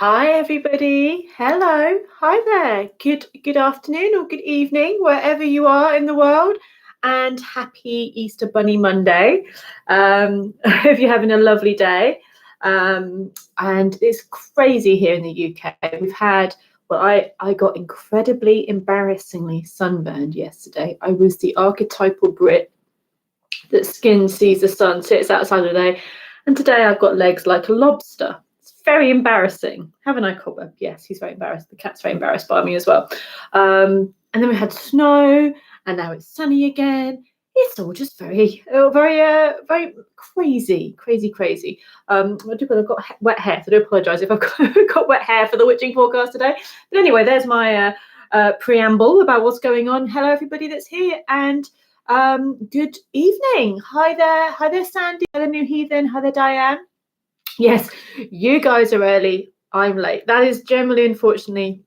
Hi everybody. Hello. Hi there. Good afternoon or good evening, wherever you are in the world, and happy Easter Bunny Monday. I hope you're having a lovely day. And it's crazy here in the UK. We've had, I got incredibly embarrassingly sunburned yesterday. I was the archetypal Brit that skin sees the sun, sits outside the day, and today I've got legs like a lobster. Very embarrassing. Haven't I, Cobweb? Yes, he's very embarrassed. The cat's very embarrassed by me as well. And then we had snow, and now it's sunny again. It's all just very crazy. I do, but I've got wet hair, so I do apologise if I've got wet hair for the witching forecast today. But anyway, there's my preamble about what's going on. Hello, everybody that's here, and good evening. Hi there, Sandy. Hi there, New Heathen. Hi there, Diane. Yes, you guys are early. I'm late. That is generally, unfortunately,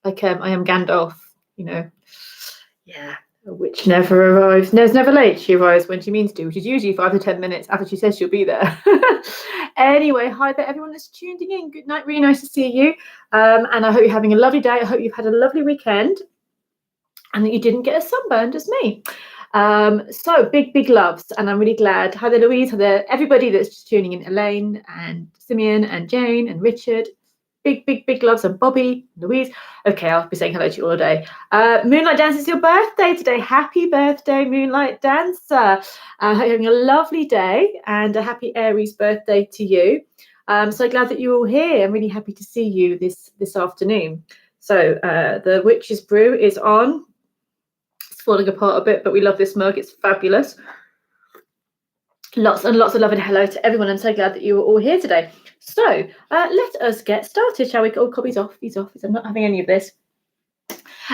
like I am Gandalf, Yeah, a witch never arrives. Ne's never late. She arrives when she means to, which is usually 5 to 10 minutes after she says she'll be there. Anyway, hi there, everyone that's tuning in. Good night. Really nice to see you. And I hope you're having a lovely day. I hope you've had a lovely weekend and that you didn't get as sunburned as me. So big loves, and I'm really glad. Hi there, Louise. Hi there, everybody that's just tuning in. Elaine and Simeon and Jane and Richard. Big loves, and Bobby, Louise. Okay, I'll be saying hello to you all day. Moonlight Dance, it's your birthday today. Happy birthday, Moonlight Dancer. I hope you're having a lovely day, and a happy Aries birthday to you. So glad that you're all here. I'm really happy to see you this afternoon. So the Witch's Brew is on. Falling apart a bit, but we love this mug. It's fabulous. Lots and lots of love and hello to everyone. I'm so glad that you are all here today. So let us get started, shall we? Oh, Cobby's off. He's off. I'm not having any of this.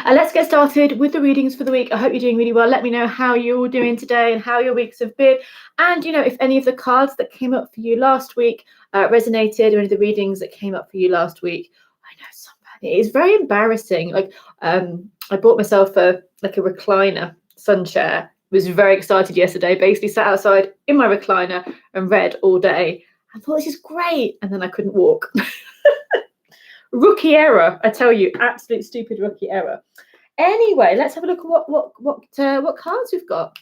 Let's get started with the readings for the week. I hope you're doing really well. Let me know how you're all doing today and how your weeks have been. And, if any of the cards that came up for you last week resonated, or any of the readings that came up for you last week. I know somebody. It is very embarrassing. Like, I bought myself a recliner sun chair. Was very excited yesterday. Basically sat outside in my recliner and read all day. I thought, this is great, and then I couldn't walk. Rookie error, I tell you, absolute stupid rookie error. Anyway, let's have a look at what cards we've got.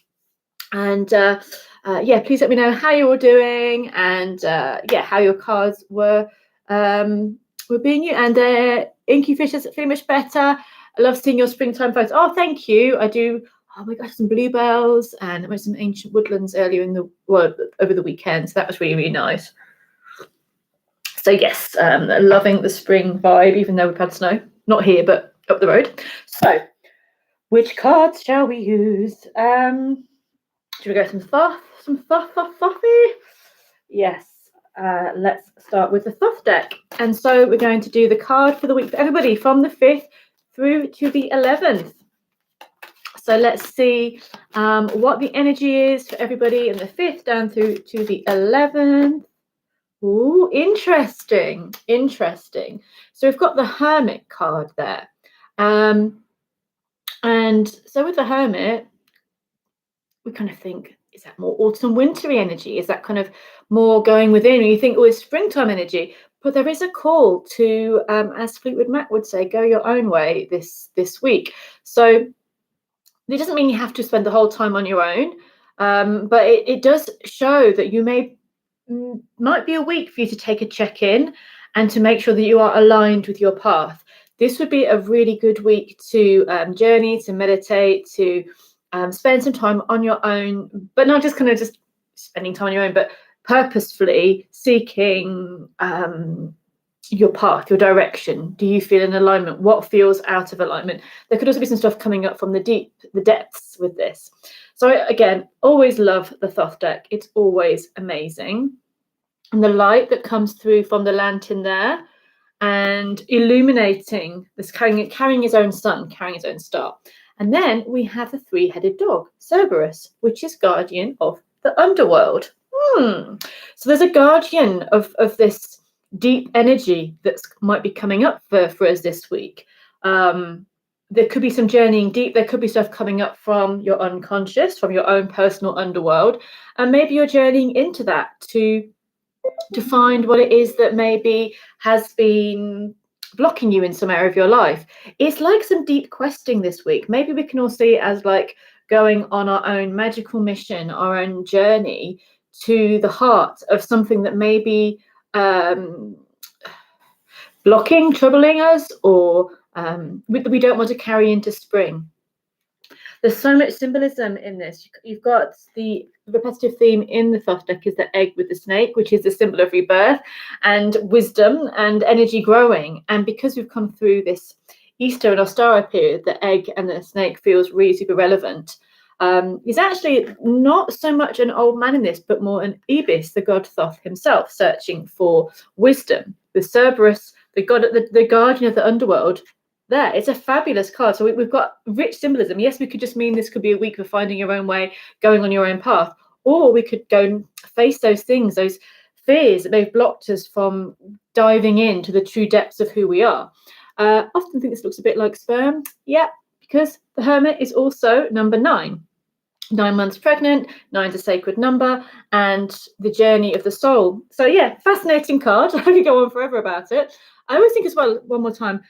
And yeah, please let me know how you're all doing, and yeah, how your cards were being used. And Inky Fish is feeling much better. I love seeing your springtime photos. Oh, thank you. I do. Oh my gosh, some bluebells, and I went to some ancient woodlands earlier over the weekend. So that was really nice. So yes, loving the spring vibe, even though we've had snow. Not here, but up the road. So, which cards shall we use? Should we go some Thuffy? Yes. Let's start with the Thuff deck. And so we're going to do the card for the week for everybody from the 5th through to the 11th. So let's see what the energy is for everybody in the 5th down through to the 11th. Ooh, interesting. So we've got the Hermit card there. And so with the Hermit, we kind of think, is that more autumn wintry energy? Is that kind of more going within? Or you think, oh, it's springtime energy? But there is a call to, as Fleetwood Mac would say, go your own way this week. So it doesn't mean you have to spend the whole time on your own, but it does show that you might be a week for you to take a check-in and to make sure that you are aligned with your path. This would be a really good week to journey, to meditate, to spend some time on your own, but not just kind of just spending time on your own, but purposefully seeking your path, your direction. Do you feel in alignment? What feels out of alignment? There could also be some stuff coming up from the depths with this. So again, always love the Thoth deck. It's always amazing. And the light that comes through from the lantern there and illuminating this, carrying his own sun, carrying his own star. And then we have the 3-headed dog, Cerberus, which is guardian of the underworld. So there's a guardian of this deep energy that might be coming up for us this week. There could be some journeying deep. There could be stuff coming up from your unconscious, from your own personal underworld. And maybe you're journeying into that to to find what it is that maybe has been blocking you in some area of your life. It's like some deep questing this week. Maybe we can all see it as like going on our own magical mission, our own journey to the heart of something that may be blocking, troubling us, or we don't want to carry into spring. There's so much symbolism in this. You've got the repetitive theme in the Thoth deck is the egg with the snake, which is the symbol of rebirth and wisdom and energy growing. And because we've come through this Easter and Ostara period, the egg and the snake feels really super relevant. He's actually not so much an old man in this, but more an Ibis, the god Thoth himself, searching for wisdom. With Cerberus, the god, the guardian of the underworld, there. It's a fabulous card. So we've got rich symbolism. Yes, we could just mean this could be a week for finding your own way, going on your own path, or we could go and face those things, those fears that they've blocked us from diving into the true depths of who we are. Often think this looks a bit like sperm. Yeah, because the Hermit is also number 9. 9 months pregnant, 9's a sacred number, and the journey of the soul. So yeah, fascinating card. I could go on forever about it. I always think as well, one more time,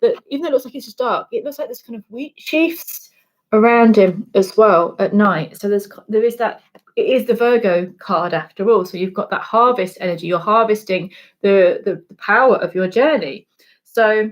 that even though it looks like it's just dark, it looks like there's kind of wheat sheaths around him as well at night. So there is that. It is the Virgo card after all. So you've got that harvest energy. You're harvesting the power of your journey. So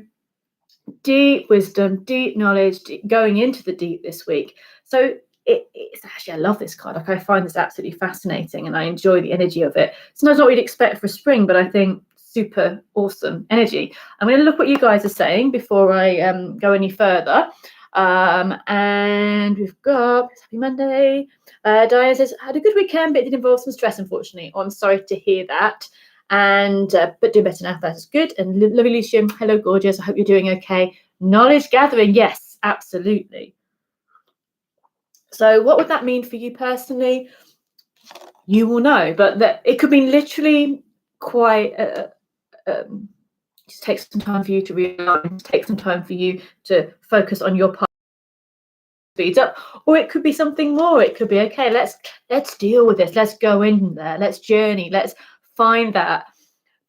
deep wisdom, deep knowledge, going into the deep this week. So it's actually, I love this card. Like, I find this absolutely fascinating, and I enjoy the energy of it. It's not what we'd expect for spring, but I think super awesome energy. I'm going to look what you guys are saying before I go any further. And we've got Happy Monday. Diane says, had a good weekend, but it did involve some stress, unfortunately. Oh, I'm sorry to hear that. And but doing better now. That is good. And lovely Lucian, hello, gorgeous. I hope you're doing okay. Knowledge gathering, yes, absolutely. So what would that mean for you personally? You will know, but that it could be literally quite just take some time for you to realign, take some time for you to focus on your part, speed up, or it could be something more. It could be, okay, let's deal with this, let's go in there, let's journey, let's find that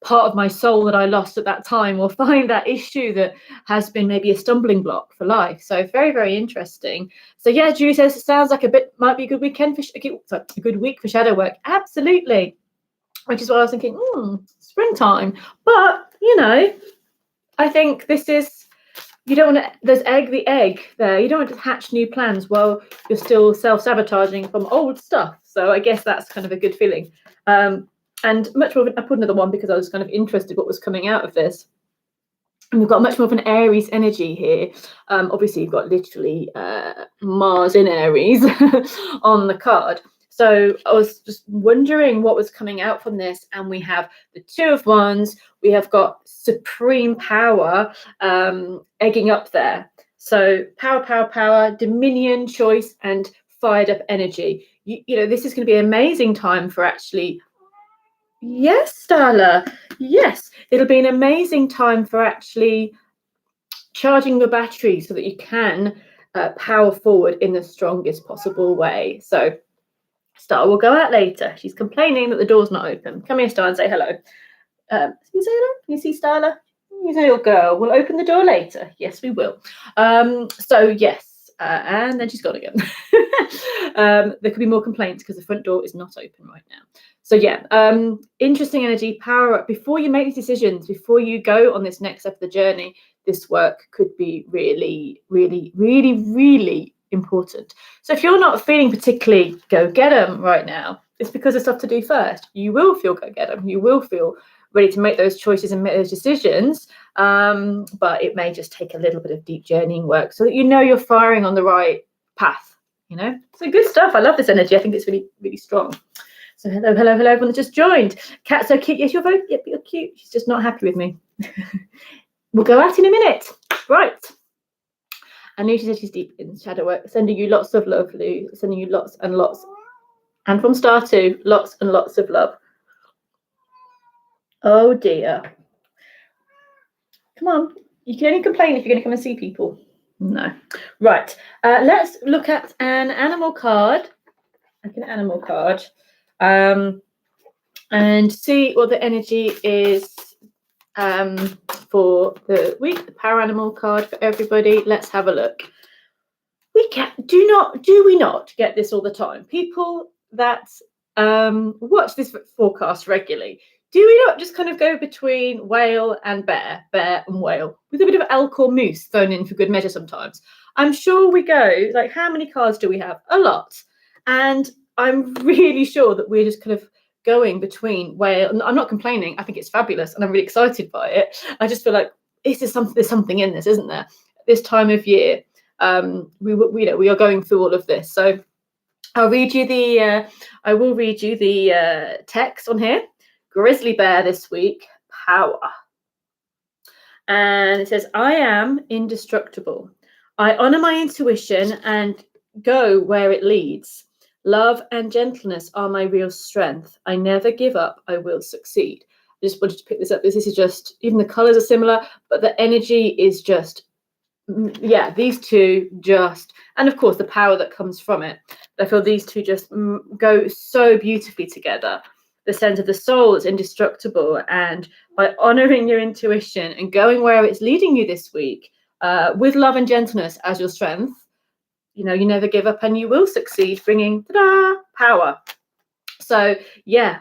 part of my soul that I lost at that time, or find that issue that has been maybe a stumbling block for life. So very, very interesting. So yeah, Julie says it sounds like might be a good weekend for a good week for shadow work. Absolutely. Which is what I was thinking, springtime. But, you know, I think this is, you don't want to, there's the egg there. You don't want to hatch new plans while you're still self-sabotaging from old stuff. So I guess that's kind of a good feeling. And much more, I put another one because I was kind of interested what was coming out of this. And we've got much more of an Aries energy here. Obviously, you've got literally Mars in Aries on the card. So I was just wondering what was coming out from this. And we have the Two of Wands. We have got supreme power egging up there. So power, dominion, choice, and fired up energy. You know, this is going to be an amazing time for actually... Yes, Starla. Yes, it'll be an amazing time for actually charging your battery so that you can power forward in the strongest possible way. So Star will go out later. She's complaining that the door's not open. Come here, Star, and say hello. Can you say hello? Can you see Starla? He's a little girl. We'll open the door later. Yes, we will. So yes, and then she's gone again. There could be more complaints because the front door is not open right now. So yeah, interesting energy, power up. Before you make these decisions, before you go on this next step of the journey, this work could be really, really, really, really important. So if you're not feeling particularly go get 'em right now, it's because there's stuff to do first. You will feel go get 'em. You will feel ready to make those choices and make those decisions. But it may just take a little bit of deep journeying work so that you know you're firing on the right path, you know? So good stuff. I love this energy. I think it's really, really strong. So hello, everyone that just joined. Cat's so cute. Yes, you're very you're cute. She's just not happy with me. We'll go out in a minute. Right. I knew she said she's deep in shadow work. Sending you lots of love, Lou. Sending you lots and lots. And from Star too, lots and lots of love. Oh dear. Come on. You can only complain if you're going to come and see people. No. Right. Let's look at an animal card. Like an animal card. and see what the energy is for the week. The power animal card for everybody. Let's have a look. Do we not get this all the time? People that watch this forecast regularly, do we not just kind of go between whale and bear and whale, with a bit of elk or moose thrown in for good measure sometimes? I'm sure we go, like, how many cards do we have? A lot. And I'm really sure that we're just kind of going between whale, and I'm not complaining. I think it's fabulous and I'm really excited by it. I just feel like there's something in this, isn't there? This time of year, we are going through all of this. So I'll read you the I will read you the text on here. Grizzly bear this week, power. And it says, I am indestructible. I honor my intuition and go where it leads. Love and gentleness are my real strength. I never give up. I will succeed. I just wanted to pick this up. This is just, even the colors are similar, but the energy is just, yeah, these two just, and of course the power that comes from it. I feel these two just go so beautifully together. The sense of the soul is indestructible, and by honoring your intuition and going where it's leading you this week, with love and gentleness as your strength, you know, you never give up and you will succeed, bringing power. So yeah,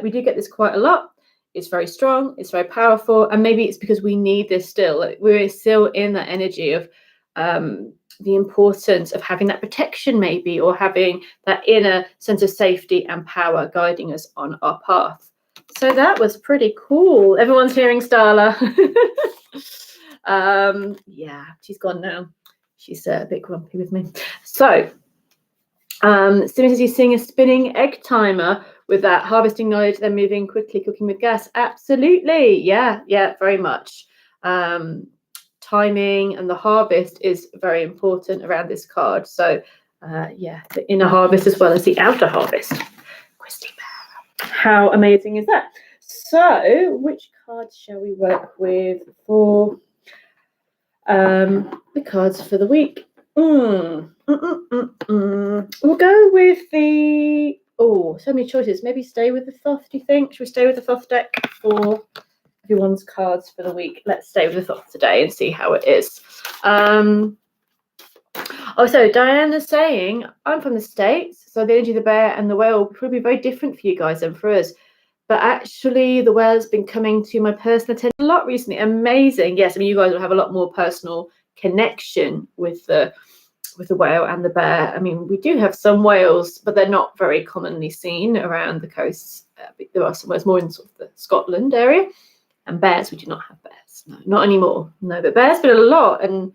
we do get this quite a lot. It's very strong, it's very powerful, and maybe it's because we need this still. Like, we're still in that energy of the importance of having that protection, maybe, or having that inner sense of safety and power guiding us on our path. So that was pretty cool. Everyone's hearing Starla. Yeah, she's gone now. She's a bit grumpy with me. So as soon as you seeing a spinning egg timer with that harvesting knowledge, then moving quickly, cooking with gas. Absolutely. Yeah, very much. Timing and the harvest is very important around this card. So yeah, the inner harvest as well as the outer harvest. Grizzly bear. How amazing is that? So which cards shall we work with for the cards for the week? We'll go with the, so many choices. Maybe stay with the Thoth, do you think? Should we stay with the Thoth deck for everyone's cards for the week? Let's stay with the Thoth today and see how it is. So Diana's saying, I'm from the States, so the energy of the bear and the whale will probably be very different for you guys and for us. But actually, the whale's been coming to my personal attention a lot recently. Amazing. Yes, I mean, you guys will have a lot more personal connection with the whale and the bear. I mean, we do have some whales, but they're not very commonly seen around the coasts. There are some whales more in sort of the Scotland area. And bears, we do not have bears. No, not anymore. No, but bears been a lot. And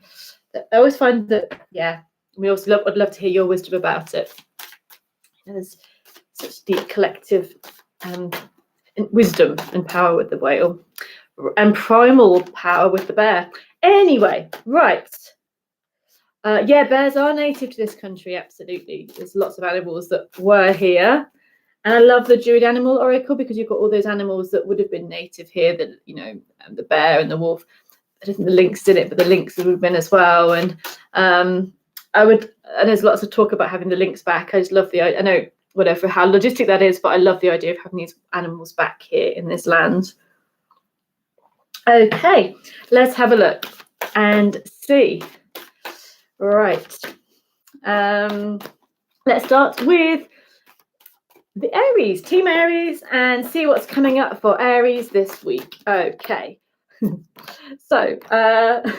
I always find that, yeah, I'd love to hear your wisdom about it. There's such deep collective wisdom and power with the whale, and primal power with the bear. Anyway, right. Yeah, bears are native to this country, absolutely. There's lots of animals that were here. And I love the Druid Animal Oracle because you've got all those animals that would have been native here, that, you know, the bear and the wolf. There isn't the lynx in it, but the lynx would have been as well. And and there's lots of talk about having the lynx back. I just love I know, whatever, how logistic that is, but I love the idea of having these animals back here in this land. Okay, let's have a look and see. Right. Let's start with the Aries, Team Aries, and see what's coming up for Aries this week. Okay. So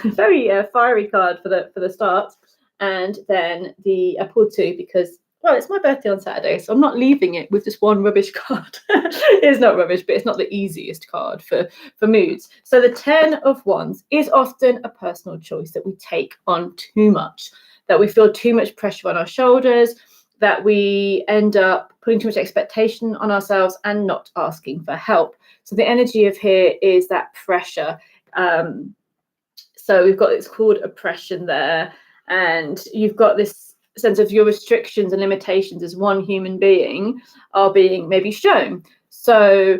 very fiery card for the start, and then I pulled two because, well, it's my birthday on Saturday, so I'm not leaving it with just one rubbish card. It's not rubbish, but it's not the easiest card for moods. So the 10 of Wands is often a personal choice that we take on too much, that we feel too much pressure on our shoulders, that we end up putting too much expectation on ourselves and not asking for help. So the energy of here is that pressure. So we've got, it's called oppression there, and you've got this sense of your restrictions and limitations as one human being are being maybe shown. So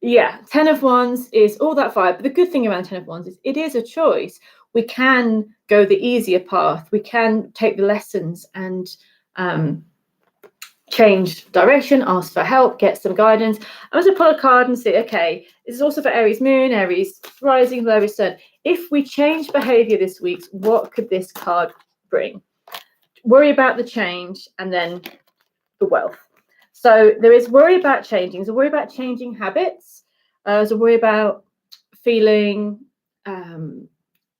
yeah, 10 of Wands is all that fire. But the good thing around 10 of Wands is it is a choice. We can go the easier path. We can take the lessons and change direction, ask for help, get some guidance. I was to pull a card and see, okay, this is also for Aries moon, Aries rising, Aries sun. If we change behavior this week, what could this card bring? Worry about the change and then the wealth. So there is worry about changing. There's a worry about changing habits. There's a worry about feeling.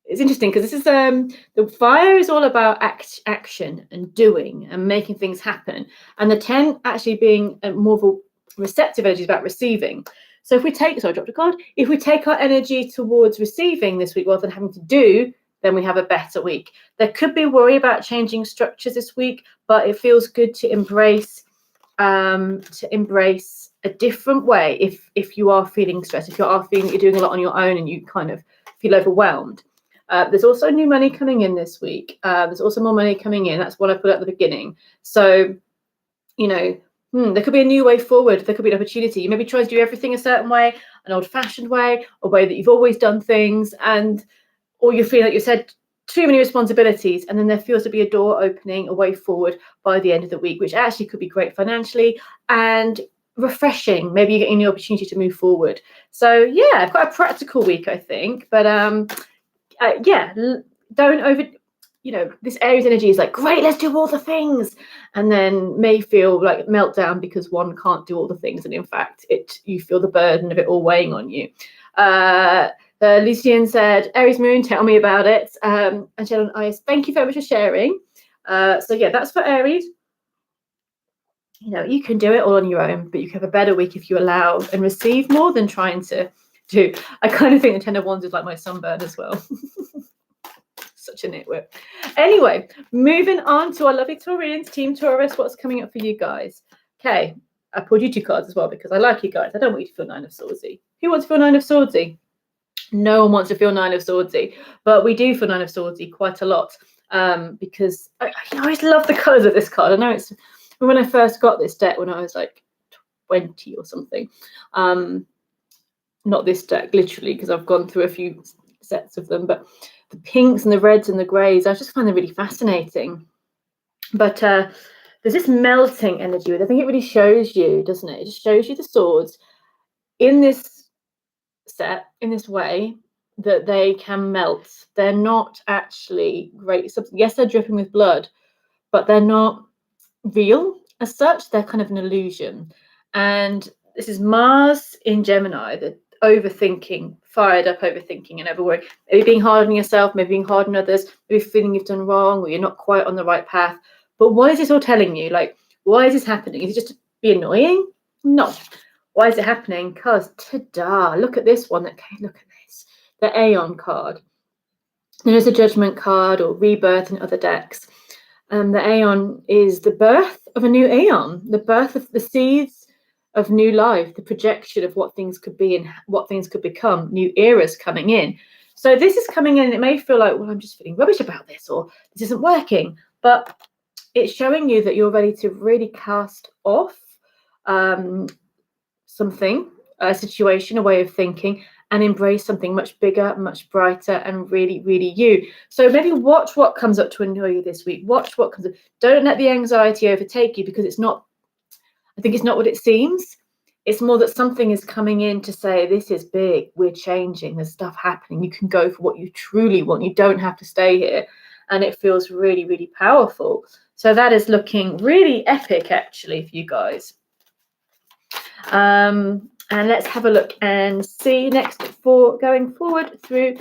It's interesting because this is the fire is all about action and doing and making things happen, and the 10 actually being more of a receptive energy is about receiving. So if we take, sorry, I dropped a card. If we take our energy towards receiving this week rather than having to do, then we have a better week. There could be worry about changing structures this week, but it feels good to embrace a different way. If you are feeling stressed, if you are feeling that you're doing a lot on your own and you kind of feel overwhelmed. There's also new money coming in this week. There's also more money coming in. That's what I put at the beginning. So, you know, there could be a new way forward. There could be an opportunity. You maybe try to do everything a certain way, an old-fashioned way, a way that you've always done things, or you feel like you've had too many responsibilities, and then there feels to be a door opening, a way forward by the end of the week, which actually could be great financially and refreshing. Maybe you're getting the opportunity to move forward. So yeah, quite a practical week, I think. But yeah, don't over, this Aries energy is like, great, let's do all the things, and then may feel like meltdown because one can't do all the things, and in fact you feel the burden of it all weighing on you. Lucian said, Aries moon, tell me about it. And Shannon Ice, thank you very much for sharing. So yeah, that's for Aries. You can do it all on your own, but you can have a better week if you allow and receive more than trying to do. I kind of think the 10 of Wands is like my sunburn as well. Such a nitwit. Anyway, moving on to our lovely Taurians, Team Taurus. What's coming up for you guys? Okay, I pulled you 2 cards as well because I like you guys. I don't want you to feel 9 of Swordsy. Who wants to feel 9 of Swordsy? No one wants to feel 9 of Swordsy, but we do feel 9 of Swordsy quite a lot because I always love the colours of this card. I know it's when I first got this deck when I was like 20 or something. Not this deck, literally, because I've gone through a few sets of them, but the pinks and the reds and the greys, I just find them really fascinating. But there's this melting energy. I think it really shows you, doesn't it? It just shows you the swords in this set, in this way, that they can melt. They're not actually great. Yes, they're dripping with blood, but they're not real as such. They're kind of an illusion. And this is Mars in Gemini, the overthinking, fired up overthinking and overworrying, maybe being hard on yourself, maybe being hard on others, maybe feeling you've done wrong or you're not quite on the right path. But what is this all telling you? Like, why is this happening? Is it just to be annoying? No. Why is it happening? Because, ta-da, look at this one. Okay, look at this. The Aeon card. There is a Judgment card or Rebirth in other decks. The Aeon is the birth of a new Aeon, the birth of the seeds of new life, the projection of what things could be and what things could become, new eras coming in. So this is coming in and it may feel like, well, I'm just feeling rubbish about this or this isn't working, but it's showing you that you're ready to really cast off something, a situation, a way of thinking, and embrace something much bigger, much brighter, and really, really you. So maybe watch what comes up to annoy you this week. Watch what comes up. Don't let the anxiety overtake you because it's not, I think it's not what it seems. It's more that something is coming in to say, this is big, we're changing, there's stuff happening. You can go for what you truly want. You don't have to stay here. And it feels really, really powerful. So that is looking really epic, actually, for you guys. And let's have a look and see next for going forward through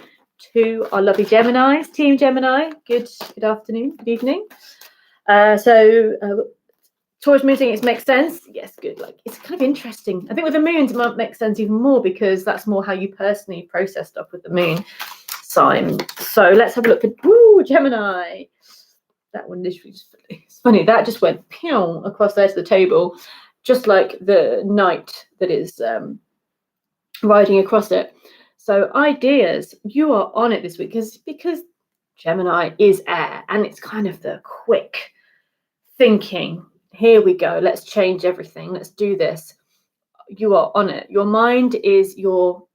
to our lovely Geminis, Team Gemini. Good afternoon, good evening. Taurus moon saying it makes sense. Yes, good. Like, it's kind of interesting. I think with the moons, it might make sense even more because that's more how you personally process stuff with the moon sign. So let's have a look at Gemini. That one literally just, it's funny, that just went pew across there to the table, just like the knight that is riding across it. So ideas, you are on it this week because Gemini is air and it's kind of the quick thinking. Here we go. Let's change everything. Let's do this. You are on it. Your mind is your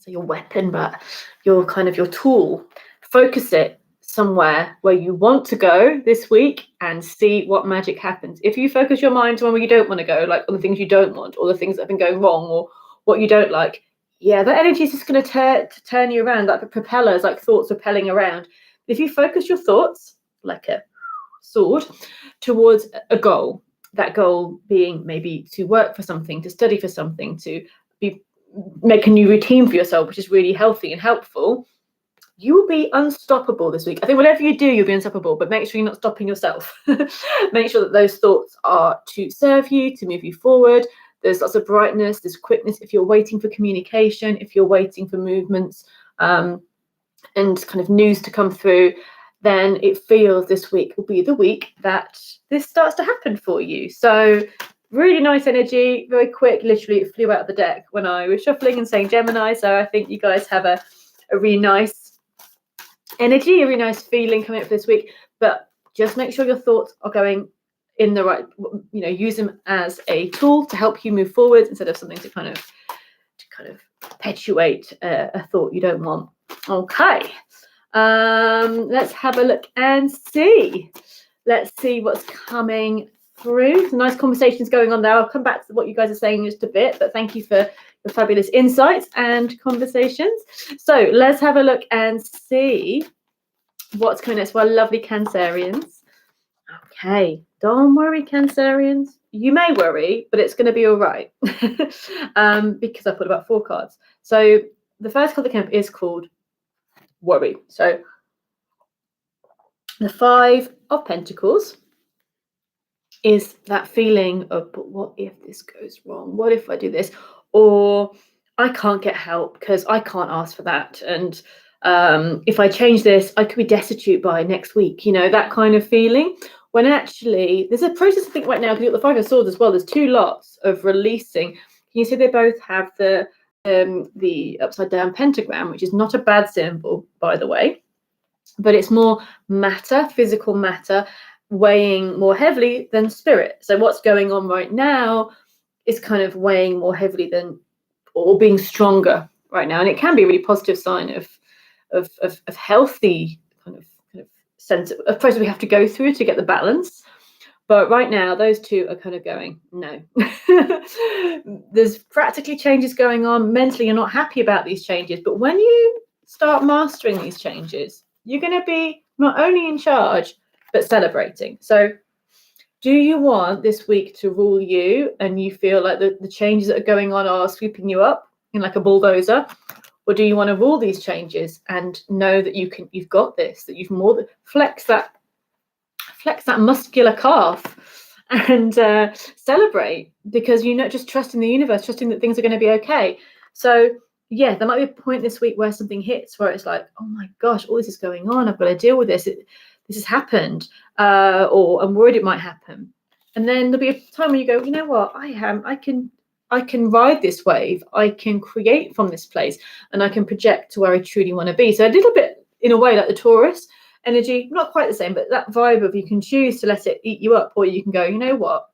weapon, but your kind of your tool. Focus it, somewhere where you want to go this week and see what magic happens. If you focus your mind on where you don't want to go, like on the things you don't want, or the things that have been going wrong, or what you don't like, yeah, that energy is just going to turn you around, like the propellers, like thoughts propelling around. If you focus your thoughts like a sword towards a goal, that goal being maybe to work for something, to study for something, to make a new routine for yourself, which is really healthy and helpful, you will be unstoppable this week. I think whatever you do, you'll be unstoppable, but make sure you're not stopping yourself. Make sure that those thoughts are to serve you, to move you forward. There's lots of brightness, there's quickness. If you're waiting for communication, if you're waiting for movements and kind of news to come through, then it feels this week will be the week that this starts to happen for you. So really nice energy, very quick. Literally, it flew out of the deck when I was shuffling and saying Gemini. So I think you guys have a really nice energy, a really nice feeling coming up for this week. But just make sure your thoughts are going in the right, use them as a tool to help you move forward instead of something to kind of perpetuate a thought you don't want. Okay. Let's have a look and see. Let's see what's coming through. Some nice conversations going on there. I'll come back to what you guys are saying in just a bit, but thank you for your fabulous insights and conversations. So let's have a look and see what's coming next for our lovely Cancerians. Okay, don't worry, Cancerians. You may worry, but it's going to be all right because I put about 4 cards. So the first card that came up is called Worry. So the 5 of Pentacles is that feeling of, but what if this goes wrong? What if I do this? Or I can't get help because I can't ask for that. And if I change this, I could be destitute by next week, that kind of feeling. When actually, there's a process I think right now, because you've got the 5 of Swords as well. There's 2 lots of releasing. Can you see they both have the upside down pentagram, which is not a bad symbol, by the way, but it's more matter, physical matter, weighing more heavily than spirit. So what's going on right now is kind of weighing more heavily than, or being stronger right now. And it can be a really positive sign of healthy kind of sense of process we have to go through to get the balance. But right now, those 2 are kind of going, no. There's practically changes going on. Mentally, you're not happy about these changes. But when you start mastering these changes, you're going to be not only in charge, but celebrating. So do you want this week to rule you and you feel like the changes that are going on are sweeping you up in like a bulldozer? Or do you want to rule these changes and know that you've got this, that you've more than flex that muscular calf and celebrate, because just trust in the universe, trusting that things are going to be okay. So yeah, there might be a point this week where something hits where it's like, oh my gosh, all this is going on, I've got to deal with this, this has happened, or I'm worried it might happen. And then there'll be a time when you go, you know what, I can ride this wave, I can create from this place, and I can project to where I truly want to be. So a little bit in a way like the Taurus energy, not quite the same, but that vibe of you can choose to let it eat you up, or you can go, you know what,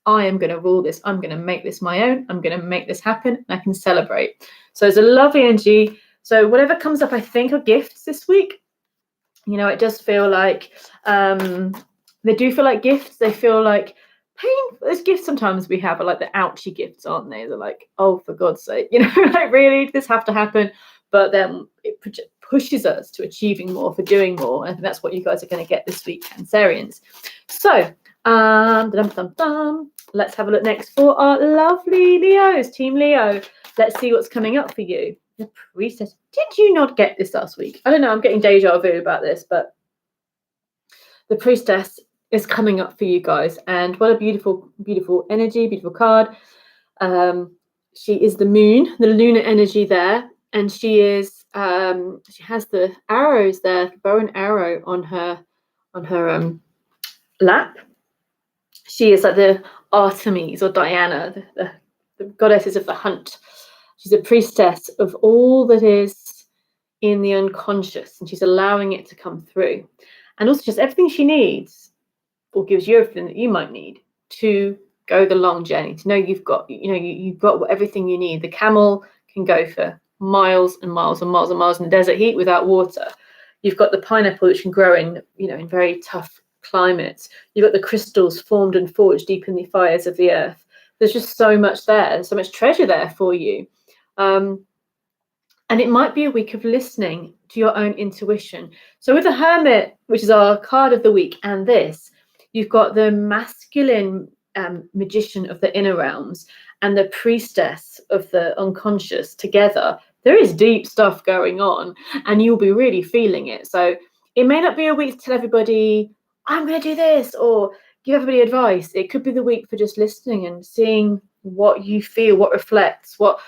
I am going to rule this, I'm going to make this my own, I'm going to make this happen, and I can celebrate. So it's a lovely energy. So whatever comes up, I think, are gifts this week. It does feel like they do feel like gifts. They feel like pain. Those gifts sometimes we have are like the ouchy gifts, aren't they? They're like, oh, for God's sake, like, really, does this have to happen? But then it pushes us to achieving more, for doing more. And that's what you guys are going to get this week, Cancerians. So let's have a look next for our lovely Leos, Team Leo. Let's see what's coming up for you. The Priestess. Did you not get this last week? I don't know. I'm getting deja vu about this, but the Priestess is coming up for you guys. And what a beautiful, beautiful energy, beautiful card. She is the moon, the lunar energy there. And she is, she has the arrows there, bow and arrow on her lap. She is like the Artemis or Diana, the goddesses of the hunt. She's a priestess of all that is in the unconscious, and she's allowing it to come through. And also just everything she needs, or gives you everything that you might need to go the long journey, to know you've got everything you need. The camel can go for miles and miles and miles and miles in the desert heat without water. You've got the pineapple, which can grow in, in very tough climates. You've got the crystals formed and forged deep in the fires of the earth. There's just so much there, so much treasure there for you. And it might be a week of listening to your own intuition. So with the Hermit, which is our card of the week, and this, you've got the masculine magician of the inner realms and the priestess of the unconscious together. There is deep stuff going on, and you'll be really feeling it. So it may not be a week to tell everybody, I'm going to do this, or give everybody advice. It could be the week for just listening and seeing what you feel, what reflects, what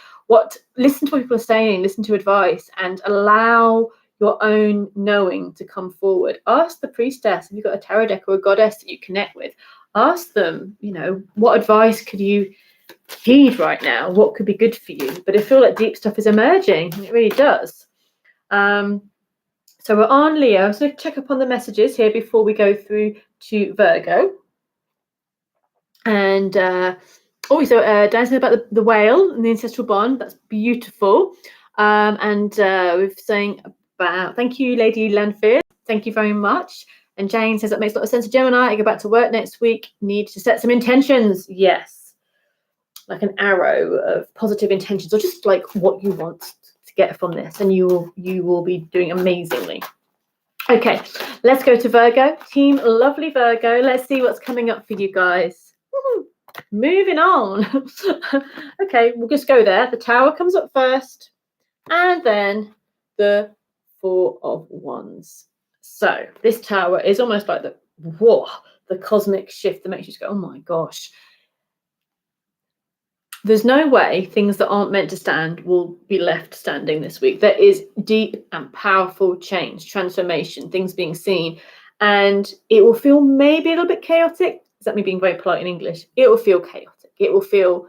listen to what people are saying, listen to advice, and allow your own knowing to come forward. Ask the priestess, if you've got a tarot deck or a goddess that you connect with, ask them, what advice could you heed right now? What could be good for you? But I feel like deep stuff is emerging, and it really does. So we're on Leo. So check up on the messages here before we go through to Virgo. And Dan said about the whale and the ancestral bond. That's beautiful. And we're saying about, thank you, Lady Landfear. Thank you very much. And Jane says that makes a lot of sense to Gemini. I go back to work next week. Need to set some intentions. Yes. Like an arrow of positive intentions, or just like what you want to get from this. And you will be doing amazingly. Okay, let's go to Virgo. Team Lovely Virgo. Let's see what's coming up for you guys. Woo-hoo. Moving on. Okay, we'll just go there. The Tower comes up first, and then the Four of Wands. So this Tower is almost like the cosmic shift that makes you just go, oh my gosh. There's no way things that aren't meant to stand will be left standing this week. There is deep and powerful change, transformation, things being seen, and it will feel maybe a little bit chaotic. Is that me being very polite in English? It will feel chaotic. It will feel,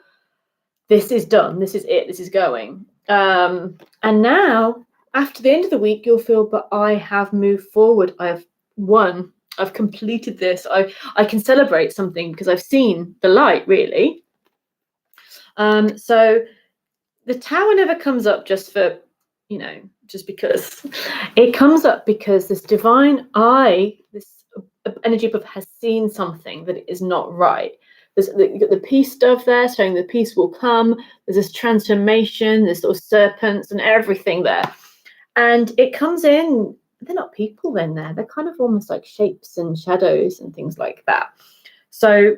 this is done. This is it. This is going. And now, after the end of the week, you'll feel, but I have moved forward. I have won. I've completed this. I can celebrate something because I've seen the light, really. So the Tower never comes up just for, just because. It comes up because this divine eye, this energy above, has seen something that is not right. You've got the peace stuff there, showing the peace will come. There's this transformation, there's sort of serpents and everything there. And it comes in, they're not people in there. They're kind of almost like shapes and shadows and things like that. So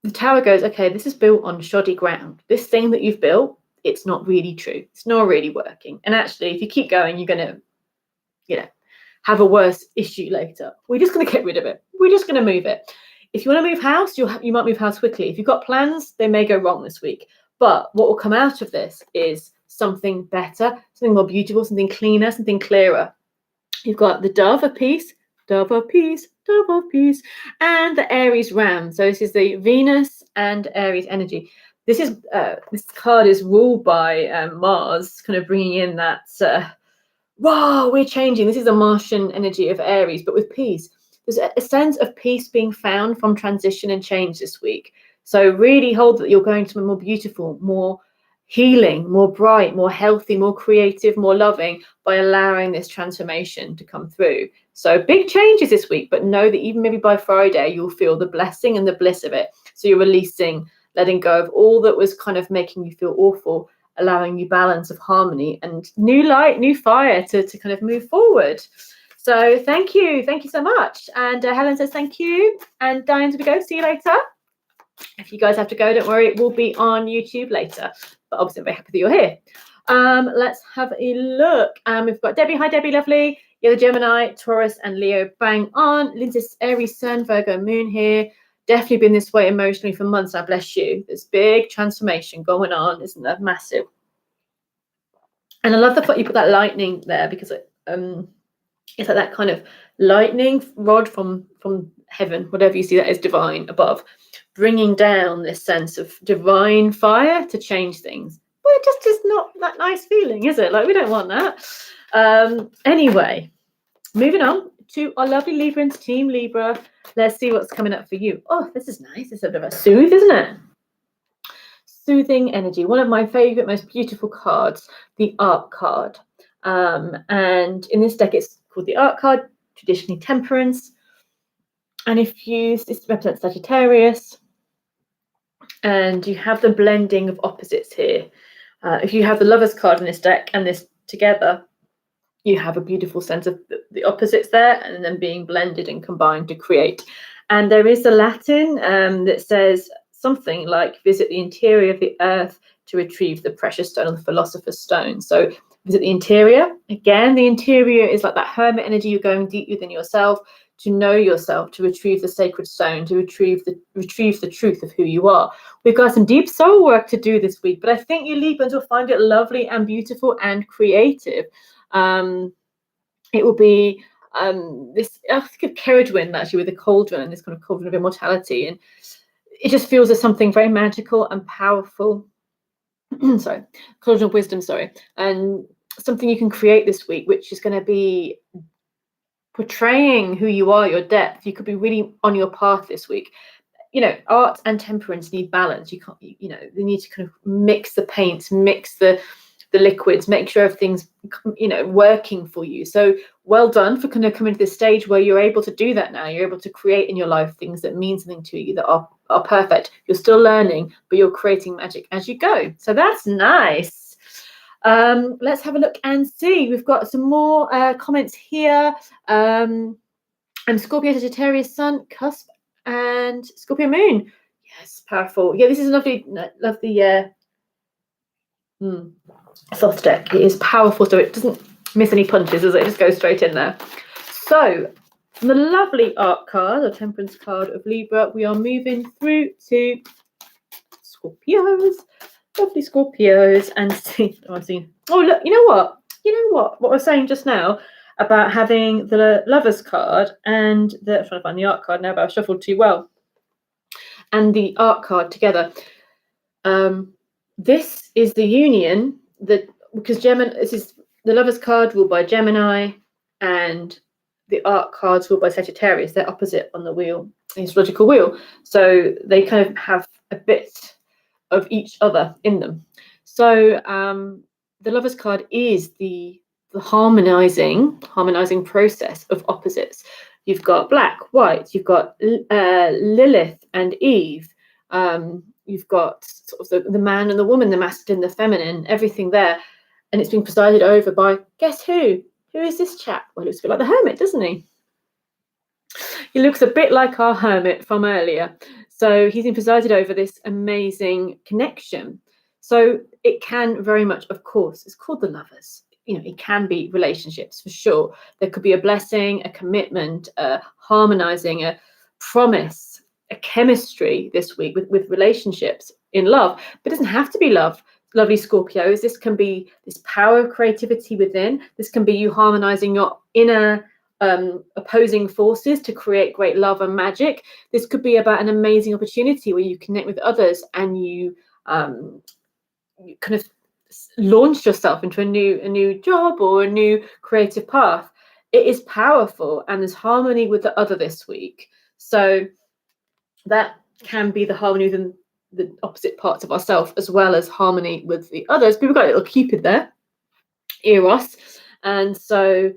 the Tower goes, okay, this is built on shoddy ground. This thing that you've built, it's not really true. It's not really working. And actually, if you keep going, you're going to, have a worse issue later. We're just going to get rid of it. We're just going to move it. If you want to move house, you might move house quickly. If you've got plans, they may go wrong this week. But what will come out of this is something better, something more beautiful, something cleaner, something clearer. You've got the Dove of Peace, Dove of Peace, Dove of Peace, and the Aries Ram. So this is the Venus and Aries energy. This card is ruled by Mars, kind of bringing in that, wow, we're changing. This is a Martian energy of Aries, but with peace. There's a sense of peace being found from transition and change this week. So really hold that you're going to be more beautiful, more healing, more bright, more healthy, more creative, more loving by allowing this transformation to come through. So big changes this week, but know that even maybe by Friday, you'll feel the blessing and the bliss of it. So you're releasing, letting go of all that was kind of making you feel awful, allowing you balance of harmony and new light, new fire to kind of move forward. So thank you so much. And Helen says thank you. And Diane, we go. See you later. If you guys have to go, don't worry, it will be on YouTube later. But obviously, I'm very happy that you're here. Let's have a look. We've got Debbie. Hi, Debbie, lovely. You're the Gemini, Taurus, and Leo. Bang on. Lindsay's Aries, Sun, Virgo, Moon here. Definitely been this way emotionally for months. I bless you. There's big transformation going on, isn't there? Massive. And I love the fact you put that lightning there, because it's like that kind of lightning rod from heaven, whatever you see that is divine above, bringing down this sense of divine fire to change things. But it just is not that nice feeling, is it? Like, we don't want that. Anyway, moving on to our lovely Librans, Team Libra. Let's see what's coming up for you. Oh, this is nice. It's a bit of a soothe, isn't it? Soothing energy. One of my favorite, most beautiful cards, the Arc card. And in this deck, it's called the Art card, traditionally Temperance. And if this represents Sagittarius, and you have the blending of opposites here. If you have the Lovers card in this deck and this together, you have a beautiful sense of the opposites there, and then being blended and combined to create. And there is a Latin that says something like, visit the interior of the earth to retrieve the precious stone, or the philosopher's stone. So visit the interior. Again, the interior is like that hermit energy. You're going deep within yourself to know yourself, to retrieve the sacred stone, to retrieve the truth of who you are. We've got some deep soul work to do this week, but I think you Librans will find it lovely and beautiful and creative. It will be this, I think of Ceridwen actually, with the cauldron, this kind of cauldron of immortality, and it just feels as something very magical and powerful. Sorry, cauldron of wisdom, sorry, and something you can create this week, which is going to be portraying who you are, your depth. You could be really on your path this week. You know, art and temperance need balance. You can't, you know, they need to kind of mix the paints, mix the liquids, make sure everything's, you know, working for you. So well done for kind of coming to this stage where you're able to do that now. You're able to create in your life things that mean something to you, that are perfect. You're still learning, but you're creating magic as you go. So that's nice. Let's have a look and see. We've got some more comments here. I'm Scorpio, Sagittarius, Sun, Cusp, and Scorpio Moon. Yes, powerful. Yeah, this is a lovely soft deck. It is powerful, so it doesn't miss any punches, does it? It just goes straight in there. So from the lovely Art card, or Temperance card of Libra, we are moving through to Scorpios. Lovely Scorpios, and see. Oh, look, you know what? What I was saying just now about having the Lovers card and I'm trying to find the Art card now, but I've shuffled too well, and the Art card together. This is the union because Gemini. This is the Lovers card ruled by Gemini, and the Art cards ruled by Sagittarius. They're opposite on the wheel, the astrological wheel, so they kind of have a bit of each other in them. So the Lovers card is the harmonizing process of opposites. You've got black, white. You've got Lilith and Eve. You've got sort of the man and the woman, the masculine, the feminine, everything there. And it's been presided over by, guess who? Who is this chap? Well, he looks a bit like the hermit, doesn't he? He looks a bit like our hermit from earlier. So he's been presided over this amazing connection. So it can very much, of course, it's called the Lovers. You know, it can be relationships for sure. There could be a blessing, a commitment, a harmonizing, a promise, a chemistry this week with relationships in love, but it doesn't have to be love. Lovely Scorpios, this can be this power of creativity within. This can be you harmonizing your inner opposing forces to create great love and magic. This could be about an amazing opportunity where you connect with others and you kind of launch yourself into a new job or a new creative path. It is powerful, and there's harmony with the other this week. So that can be the harmony within the opposite parts of ourselves, as well as harmony with the others. But we've got a little Cupid there, Eros, and so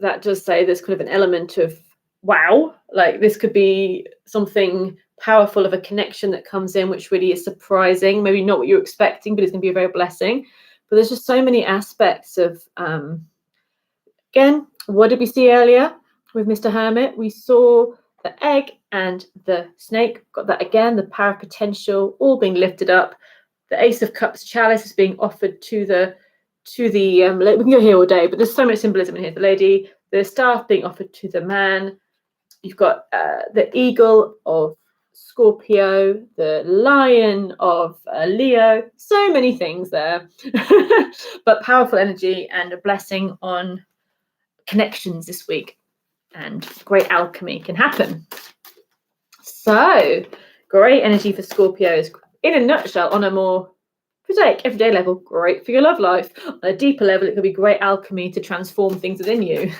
that does say there's kind of an element of wow, like this could be something powerful of a connection that comes in, which really is surprising, maybe not what you're expecting, but it's going to be a very blessing. But there's just so many aspects of again, what did we see earlier with Mr. Hermit? We saw the egg and the snake. Got that again, the power of potential all being lifted up. The Ace of Cups chalice is being offered to the we can go here all day, but there's so much symbolism in here. The lady, the staff being offered to the man. You've got the eagle of Scorpio, the lion of Leo. So many things there, but powerful energy and a blessing on connections this week, and great alchemy can happen. So great energy for Scorpios. In a nutshell, on a more prosaic, everyday level, great for your love life. On a deeper level, it could be great alchemy to transform things within you.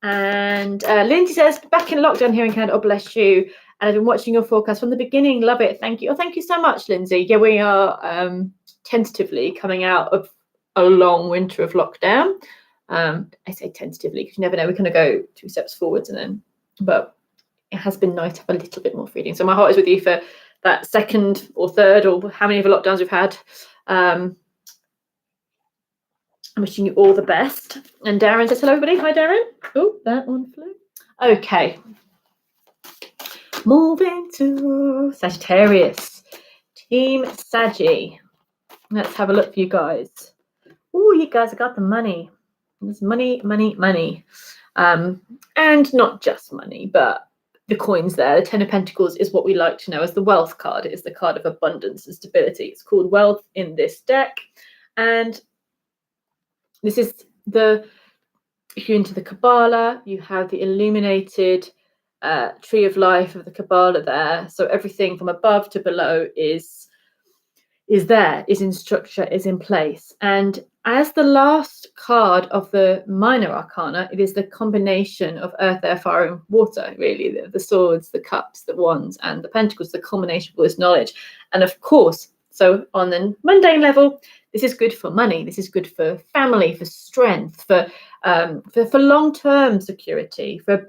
And Lindsay says, back in lockdown here in Canada. Oh, bless you. And I've been watching your forecast from the beginning. Love it. Thank you. Oh, thank you so much, Lindsay. Yeah, we are tentatively coming out of a long winter of lockdown. I say tentatively because you never know, we're going to go 2 steps forwards and then, but it has been nice to have a little bit more freedom. So my heart is with you for that second or third or how many of the lockdowns we've had. I'm wishing you all the best. And Darren says hello, everybody. Hi, Darren. Oh, that one flew. Okay. Moving to Sagittarius. Team Saggy. Let's have a look for you guys. Oh, you guys have got the money. There's money, money, money. And not just money, but the coins there. The Ten of Pentacles is what we like to know as the wealth card. It is the card of abundance and stability. It's called wealth in this deck. And this is if you're into the Kabbalah, you have the illuminated tree of life of the Kabbalah there. So everything from above to below is there, is in structure, is in place. And as the last card of the minor arcana, it is the combination of earth, air, fire, and water, really. The swords, the cups, the wands, and the pentacles, the culmination of all this knowledge. And of course, so on the mundane level, this is good for money. This is good for family, for strength, for long-term security, for a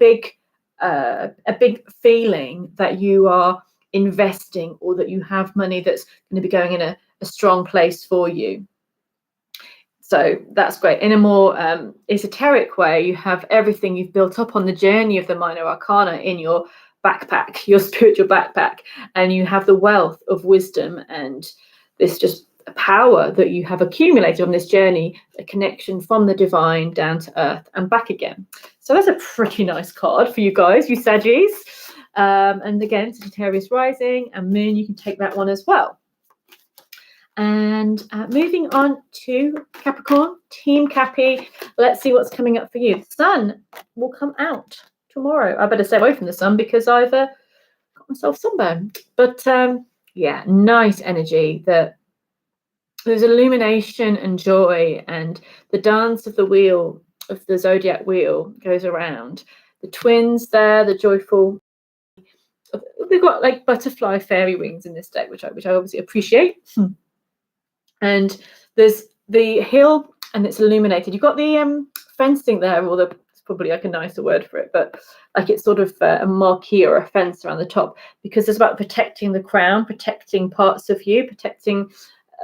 big feeling that you are investing or that you have money that's going to be going in a strong place for you. So that's great. In a more esoteric way, you have everything you've built up on the journey of the minor arcana in your backpack, your spiritual backpack, and you have the wealth of wisdom and this just power that you have accumulated on this journey, a connection from the divine down to earth and back again. So that's a pretty nice card for you guys, you Saggies. And again, Sagittarius rising and moon, you can take that one as well. And moving on to Capricorn, Team Cappy. Let's see what's coming up for you. The sun will come out tomorrow. I better stay away from the sun because I've got myself sunburned. But yeah, nice energy. There's illumination and joy, and the dance of the wheel, of the zodiac wheel, goes around. The twins there, the joyful. They've got like butterfly fairy wings in this deck, which I obviously appreciate. And there's the hill, and it's illuminated. You've got the fencing there, or it's probably like a nicer word for it, but like it's sort of a marquee or a fence around the top, because it's about protecting the crown, protecting parts of you, protecting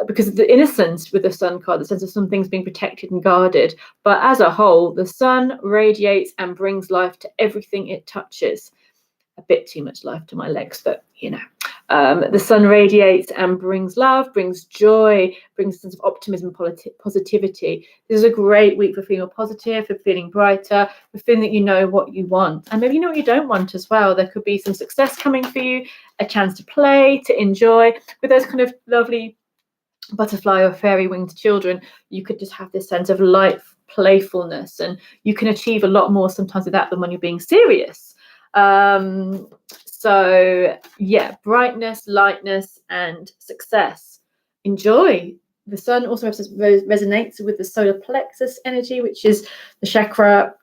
because of the innocence with the sun card, the sense of some things being protected and guarded. But as a whole, the sun radiates and brings life to everything it touches. A bit too much life to my legs, but you know. The sun radiates and brings love, brings joy, brings a sense of optimism, positivity. This is a great week for feeling positive, for feeling brighter, for feeling that you know what you want. And maybe you know what you don't want as well. There could be some success coming for you, a chance to play, to enjoy. With those kind of lovely butterfly or fairy winged children, you could just have this sense of life, playfulness, and you can achieve a lot more sometimes with that than when you're being serious. So yeah, brightness, lightness, and success. Enjoy. The sun also resonates with the solar plexus energy, which is the chakra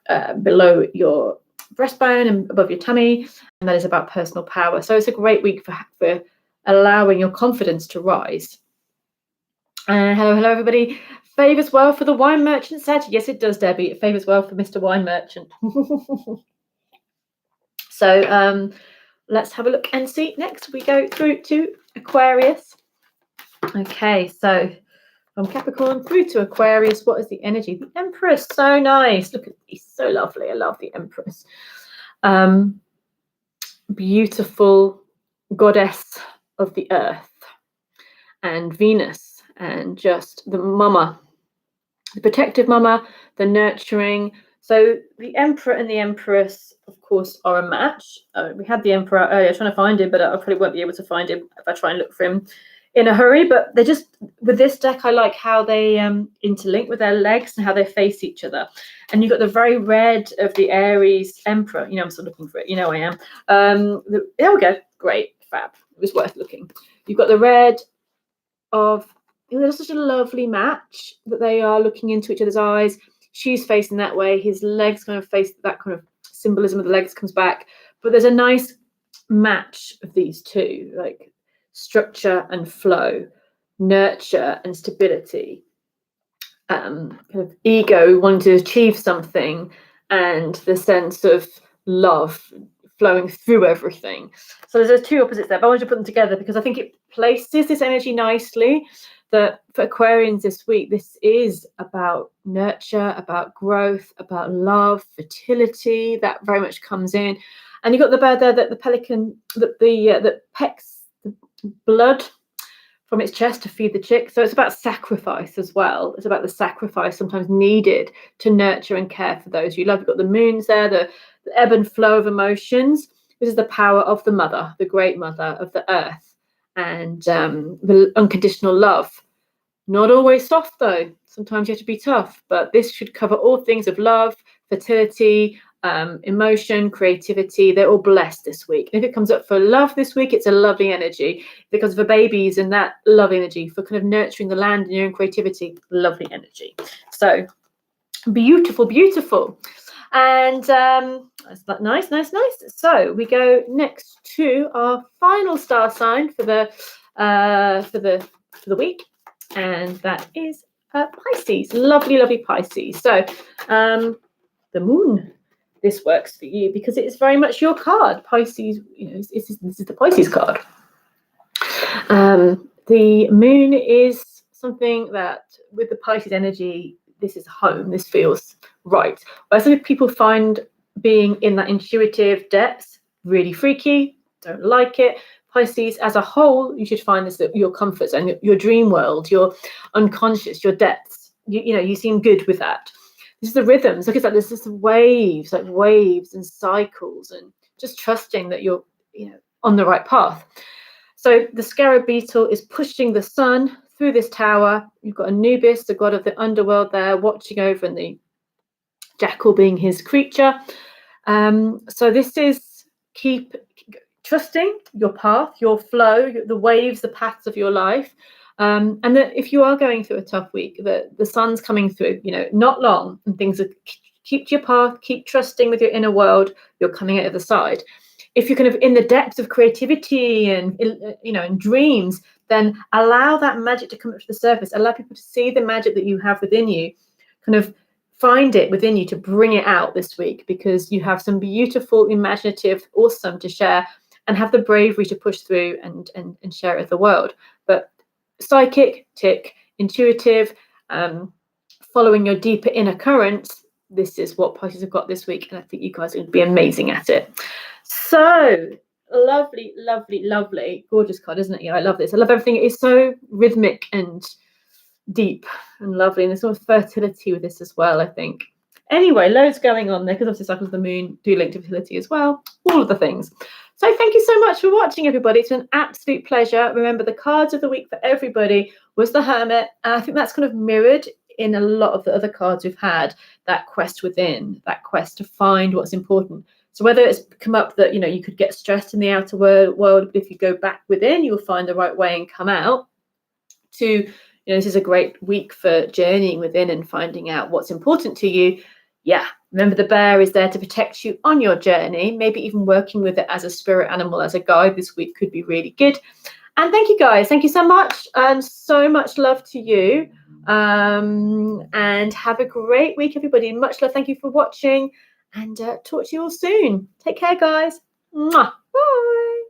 below your breastbone and above your tummy, and that is about personal power. So it's a great week for allowing your confidence to rise. Hello, everybody. Favours well for the wine merchant, Sag? Yes, it does, Debbie. It favours well for Mr. Wine Merchant. So let's have a look and see. Next, we go through to Aquarius. Okay, so from Capricorn through to Aquarius, what is the energy? The Empress, so nice. Look at these, so lovely. I love the Empress. Beautiful goddess of the earth and Venus, and just the mama, the protective mama, the nurturing. So the Emperor and the Empress, of course, are a match. We had the Emperor earlier, trying to find him, but I probably won't be able to find him if I try and look for him in a hurry. But they're just, with this deck, I like how they interlink with their legs and how they face each other. And you've got the very red of the Aries Emperor. You know, I'm still looking for it. You know I am. There we go. Great. Fab. It was worth looking. You've got the red of, there's such a lovely match that they are looking into each other's eyes. She's facing that way. His legs kind of face that kind of symbolism of the legs comes back. But there's a nice match of these two, like structure and flow. nurture and stability, kind of ego wanting to achieve something, and the sense of love flowing through everything. So there's two opposites there, but I wanted to put them together because I think it places this energy nicely, that for Aquarians this week, this is about nurture, about growth, about love, fertility. That very much comes in. And you've got the bird there, that the pelican that pecks the blood from its chest to feed the chick. So it's about sacrifice as well. It's about the sacrifice sometimes needed to nurture and care for those you love. You've got the moons there, the ebb and flow of emotions. This is the power of the mother, the great mother of the earth, and the unconditional love. Not always soft though. Sometimes you have to be tough, but this should cover all things of love, fertility, emotion, creativity. They're all blessed this week. And if it comes up for love this week, it's a lovely energy. Because for babies and that love energy, for kind of nurturing the land and your own creativity, lovely energy. So beautiful, beautiful. And that's nice. So we go next to our final star sign for the week, and that is Pisces. Lovely Pisces. So the moon. This works for you because it is very much your card. Pisces, this is the Pisces card. The moon is something that, with the Pisces energy, this is home. This feels right. Whereas some people find being in that intuitive depths really freaky, don't like it. Pisces as a whole, you should find this your comfort zone, your dream world, your unconscious, your depths. You seem good with that. This is the rhythms. Look, it's like there's just waves and cycles, and just trusting that you're on the right path. So the scarab beetle is pushing the sun through this tower. You've got Anubis, the god of the underworld, there watching over, and the jackal being his creature. So this is keep trusting your path, your flow, the waves, the paths of your life. And that if you are going through a tough week, the sun's coming through, not long, and things are, keep to your path, keep trusting with your inner world, you're coming out of the side. If you're kind of in the depths of creativity and, and dreams, then allow that magic to come up to the surface. Allow people to see the magic that you have within you, kind of find it within you to bring it out this week, because you have some beautiful, imaginative, awesome to share, and have the bravery to push through and share it with the world. But psychic, tick, intuitive, following your deeper inner currents, this is what Pisces have got this week, and I think you guys are going to be amazing at it. So lovely, gorgeous card, isn't it? Yeah, I love this. I love everything. It's so rhythmic and deep and lovely, and there's sort of fertility with this as well, I think. Anyway, loads going on there, because obviously cycles of the moon do link to fertility as well, all of the things. So thank you so much for watching, everybody. It's been an absolute pleasure. Remember, the cards of the week for everybody was the Hermit, and I think that's kind of mirrored in a lot of the other cards we've had, that quest within, that quest to find what's important. So whether it's come up that, you could get stressed in the outer world, but if you go back within, you'll find the right way and come out to, this is a great week for journeying within and finding out what's important to you. Yeah, remember, the bear is there to protect you on your journey, maybe even working with it as a spirit animal, as a guide this week could be really good. And thank you guys. Thank you so much, and so much love to you. And have a great week, everybody. Much love. Thank you for watching, and talk to you all soon. Take care, guys. Mwah. Bye.